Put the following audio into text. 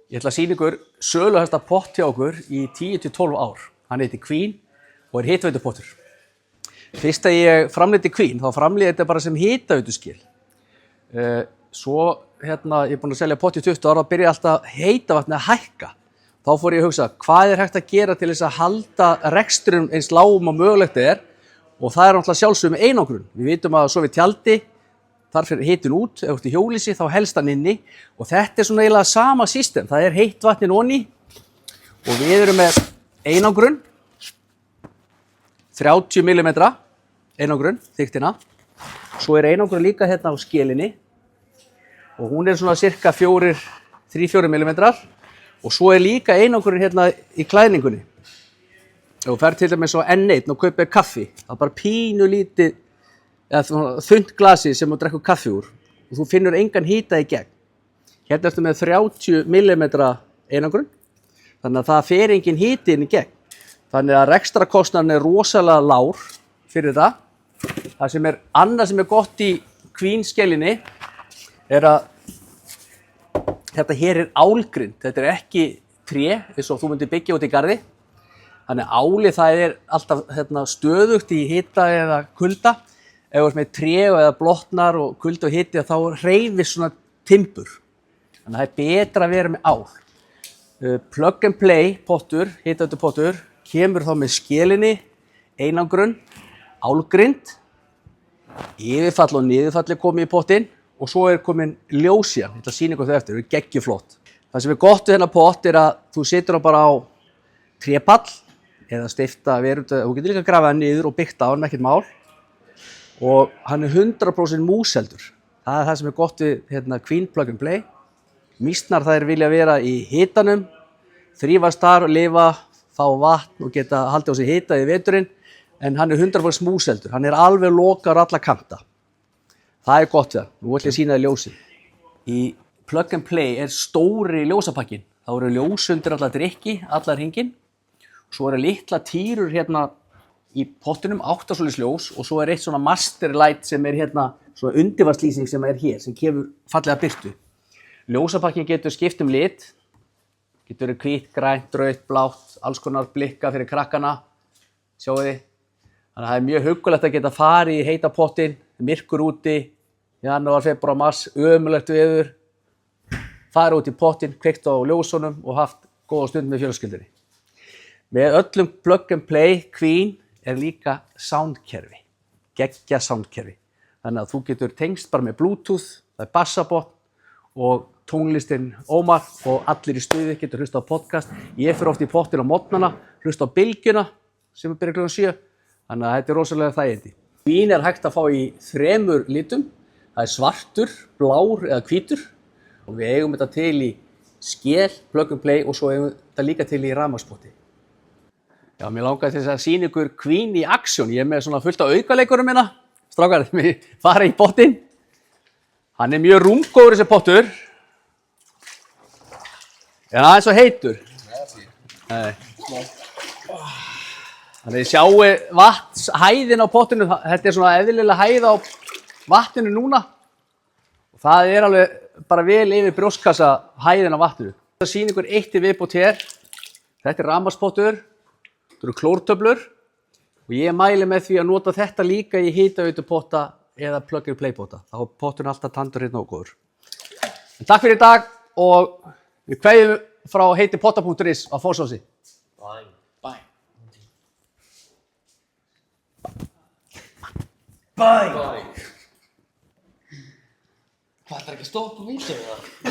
Ég ætla að sýna ykkur söluhæsta pott hjá okkur í 10-12 ár. Hann heitir Queen og er hitaveitupottur. Fyrst að ég framleiddi Queen, þá framleiði þetta bara sem hitaveituskel. Svo ég er búinn að selja pott í 20 ára og byrja alltaf heita vatni að hækka. Þá fór ég að hugsa, hvað er hægt að gera til þess að halda reksturum eins lágum og mögulegt er? Og það er náttúrulega sjálfsögum með einangrun. Við vitum að svo við tjaldi, þar fyrir hitun út, ef þú ert í hjólhýsi þá helst hann inni og þetta er svona eiginlega sama system. Það er heitt vatnin onni og við erum með einangrun, 30 mm einangrun, þykktina. Svo er einangrun líka hérna á skelinni og hún er svona cirka 3-4 mm og svo er líka einangrun hérna í klæðningunni. Ef þú fer til dæmis á N1 og kaupir kaffi, það er bara pínu lítið eða þunnt glasi sem þú drekkur kaffi úr og þú finnur engan hita í gegn. Hérna ertu með 30 mm einangrun, þannig að það fer engin hiti inn í gegn. Þannig að rekstrakostnaðurinn er rosalega lágur fyrir það. Það sem er annað sem er gott í Queen skelinni er að þetta hér er álgrind, þetta er ekki tré eins og þú myndir byggja út í garði. Þannig að álið það er alltaf stöðugt í hita eða kulda. Ef þú ert með tré eða blotnar og kulda og hiti þá hreyfist svona timbur. Þannig að það er betra að vera með ál. Plug and play pottur, hitaveitupottur, kemur þá með skelinni, einangrun, álgrind, yfirfall og niðurfall er komið í pottinn og svo er komin ljós í hann. Ég ætla að sýna ykkur þau eftir, það er geggjuflott. Það sem er gott við þennan pott er að þú setur hann bara á trépall eða stifta verund, þú getur líka að grafa hann niður og byggt á hann, ekkert mál. Og hann er 100% múseldur. Það er það sem er gott við Queen Plug and Play. Mýsnar þær vilja vera í hitanum, þrífast þar, lifa, fá vatn og geta haldið á sig hita í veturinn, en hann er 100% múseldur. Hann er alveg lokaður alla kanta. Það er gott við það. Nú ætlum ég að sýna þér ljósið. Í Plug and Play er stóri ljósapakkin. Það eru ljós undir alla drykki, allar hringinn. Svo eru litla týrur hérna í pottinum, 8 svoleiðis ljós og svo er eitt svona master light sem er hérna svona undirvarslýsing sem er hér, sem gefur fallega birtu. Ljósapakkin getur skipt lit, getur verið hvítt, grænt, rautt, blátt, alls konar blikka fyrir krakkana, sjáu þið. Þannig að það er mjög huggulegt að geta farið í heita pottin, myrkur úti, janúar, febrúar, mars, ömurlegt veður, farið út í pottin, kveikt á ljósunum og haft góða stund með fjölskyldunni. Með öllum Plug and Play Queen er líka soundkerfi, geggja soundkerfi. Þannig að þú getur tengst bara með Bluetooth, það er bassabotn og tónlistin Ómar og allir í stuði getur hlusta á podcast. Ég fyrir oft í pottin á morgnana, hlusta á bylgjuna sem byrjar klukkan 7, þannig að þetta er rosalega þægindi. Queen er hægt að fá í 3 litum, það er svartur, blár eða hvítur og við eigum þetta til í skel, Plug and Play og svo eigum þetta líka til í rafmagnspotti. Já, mér langaði til þess að sýna ykkur Queen í aksjón. Ég er með svona fullt af aukaleikurum minna. Strákar, við fara í pottinn. Hann er mjög rúmgóður þessi pottur. En aðeins svo heitur. Nei. Þannig að þið sjáu vatnshæðin á pottinu. Þetta er svona eðlilega hæð á vatninu núna. Og það er alveg bara vel yfir brjóstkassa hæðin á vatninu. Það sýna ykkur eitt í viðbót hér. Þetta er rafmagnspottur. Þetta eru klórtöflur og ég mæli með því að nota þetta líka í hitaveitupotta eða Plug and Play potta. Þá er potturinn alltaf tandur hérna og góður. En takk fyrir í dag og við kveðjum frá heitipotta.is á Fossási. Bye. Bye. Bye. Bye. Hvað, það er ekki að stoppa vídeóið það?